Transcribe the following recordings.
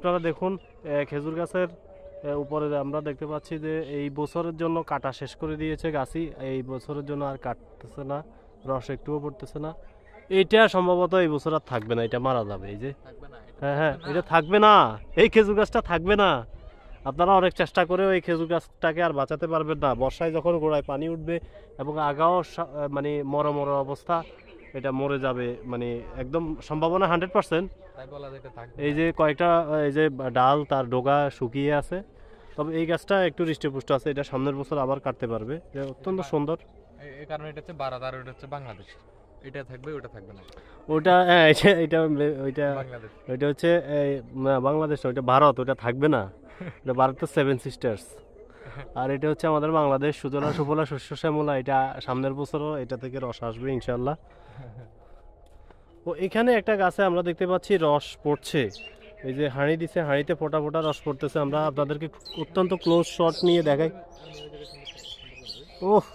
আপনারা দেখুন খেজুর গাছের উপরে আমরা দেখতে পাচ্ছি যে এই বছরের জন্য কাটা শেষ করে দিয়েছে গাছই, এই বছরের জন্য আর কাটতেছে না, রস একটুও পড়তেছে না। এইটা সম্ভবত এই বছর আর থাকবে না, এটা মারা যাবে। এই যে হ্যাঁ হ্যাঁ, এটা থাকবে না, এই খেজুর গাছটা থাকবে না। আপনারা অনেক চেষ্টা করেও এই খেজুর গাছটাকে আর বাঁচাতে পারবেন না। বর্ষায় যখন গোড়ায় পানি উঠবে এবং আগাও মানে মরা মরা অবস্থা, এটা মরে যাবে, মানে একদম সম্ভাবনা 100%। এই যে কয়েকটা এই যে ডাল তার ডগা শুকিয়ে আছে, তবে এই গাছটা একটু হৃষ্টপুষ্ট আছে, এটা সামনের বছর আবার কাটতে পারবে, এটা অত্যন্ত সুন্দর। এই কারণে এটা হচ্ছে ভারত আর ওটা হচ্ছে বাংলাদেশ, এটা থাকবে ওটা থাকবে না। ওটা এটা ওইটা ওইটা হচ্ছে বাংলাদেশ, ওইটা ভারত, ওটা থাকবে না। এটা ভারতের 7 সিস্টার্স, আর এটা হচ্ছে আমাদের বাংলাদেশ, সুজলা সুফলা শস্য শ্যামলা। এটা সামনের বছরও এটা থেকে রস আসবে ইনশাল্লাহ। ও এখানে একটা গাছে আমরা দেখতে পাচ্ছি রস পড়ছে, এই যে হাঁড়ি দিছে, হাঁড়িতে ফোটা ফোটা রস পড়তেছে। আমরা আপনাদেরকে অত্যন্ত ক্লোজ শট নিয়ে দেখাই। ওহ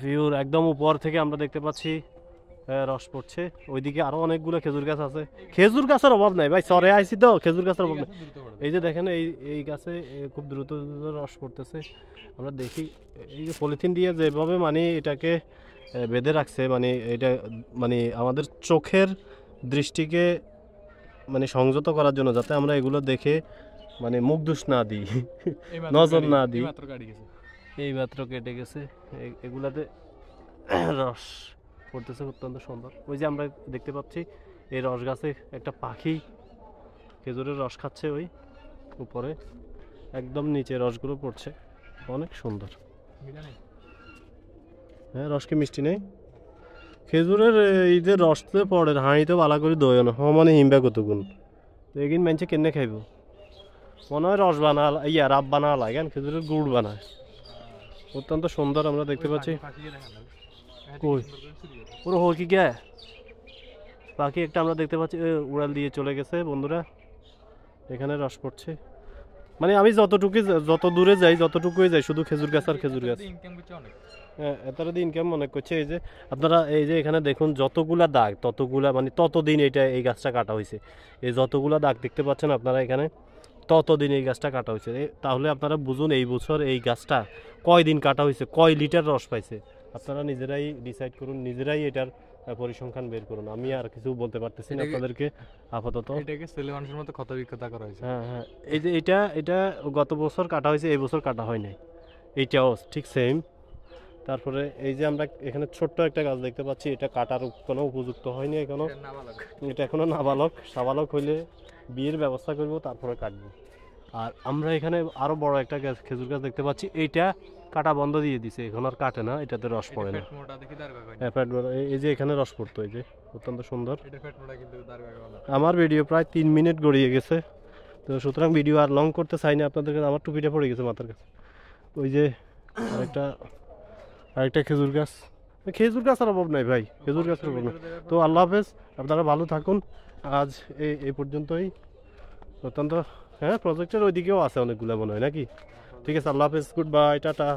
ভিউর একদম উপর থেকে আমরা দেখতে পাচ্ছি রস পড়ছে। ওইদিকে আরো অনেকগুলো খেজুর গাছ আছে, খেজুর গাছের অভাব নাই ভাই, চরে আইছি তো, খেজুর গাছের অভাব নাই। এই যে দেখেন এই গাছে খুব দ্রুত দ্রুত রস পড়তেছে। আমরা দেখি এই যে পলিথিন দিয়ে যেভাবে মানে এটাকে বেঁধে রাখছে, মানে এটা মানে আমাদের চোখের দৃষ্টিকে মানে সংযত করার জন্য, যাতে আমরা এগুলো দেখে মানে মুখ দোষ না দিই, নজর না দিই। এই মাত্র কেটে গেছে, এগুলাতে রস পড়তেছে অত্যন্ত সুন্দর। ওই যে আমরা দেখতে পাচ্ছি এই রস গাছে একটা পাখি খেজুরের রস খাচ্ছে, ওই উপরে একদম নিচে রসগুলো পড়ছে, অনেক সুন্দর। হ্যাঁ, রস কি মিষ্টি নেই? খেজুরের এই যে রস তো পড়ে হাঁড়িতে বালা করে দই না মানে হিমবা কতগুণ এগিন মানছে কেনে খাইব, মনে হয় রস বানা রাব বানা লাগে, খেজুরের গুড় বানায়, অত্যন্ত সুন্দর আমরা দেখতে পাচ্ছি। কই ওরা হো কি গে পাখি একটা আমরা দেখতে পাচ্ছি, উড়াল দিয়ে চলে গেছে বন্ধুরা। এখানে রস পড়ছে, মানে আমি যত দূরে যাই যতটুকুই যাই শুধু খেজুর গাছ আর খেজুর গাছ। হ্যাঁ, এটার দিয়ে ইনকাম অনেক করছে। এই যে আপনারা এই যে এখানে দেখুন যতগুলা দাগ ততগুলা মানে ততদিন এই গাছটা কাটা হয়েছে। এই যতগুলা দাগ দেখতে পাচ্ছেন আপনারা এখানে, ততদিন এই গাছটা কাটা হয়েছে। তাহলে আপনারা বুঝুন এই বছর এই গাছটা কয় দিন কাটা হয়েছে, কয় লিটার রস পাইছে। আপনারা নিজেরাই ডিসাইড করুন, নিজেরাই এটার পরিসংখ্যান বের করুন। আমি আর কিছু বলতে পারতেছি না আপনাদেরকে আপাতত। এটাকে ছেলে মানুষের মতো ক্ষত বিক্ষতা করা হয়েছে। হ্যাঁ হ্যাঁ, এই যে এটা গত বছর কাটা হয়েছে, এই বছর কাটা হয় নাই, এইটাও ঠিক সেম। তারপরে এই যে আমরা এখানে ছোট্ট একটা গাছ দেখতে পাচ্ছি, এটা কাটার কোনো উপযুক্ত হয়নি এখনো, এটা এখনো নাবালক। সাবালক হইলে বিয়ের ব্যবস্থা করব, তারপরে কাটবো। আর আমরা এখানে আরো বড় একটা গাছ খেজুর গাছ দেখতে পাচ্ছি, এইটা কাটা বন্ধ দিয়ে দিছে, এখন আর কাটে না, এটাতে রস পড়ে না। এই যে এখানে রস পড়তো, এই যে অত্যন্ত সুন্দর। আমার ভিডিও প্রায় 3 মিনিট গড়িয়ে গেছে, তো সুতরাং ভিডিও আর লং করতে চাই না আপনাদেরকে। আমার টুপিটা পড়ে গেছে মাথার কাছে। ওই যে আরেকটা খেজুর গাছ, খেজুর গাছের অভাব নাই ভাই, খেজুর গাছের অভাব নাই। তো আল্লাহ হাফেজ, আপনারা ভালো থাকুন। আজ এই পর্যন্তই। অত্যন্ত হ্যাঁ, প্রজেক্টের ওইদিকেও আছে অনেকগুলো মনে হয় নাকি। ঠিক আছে, আল্লাহ হাফেজ, গুড বাই, টাটা।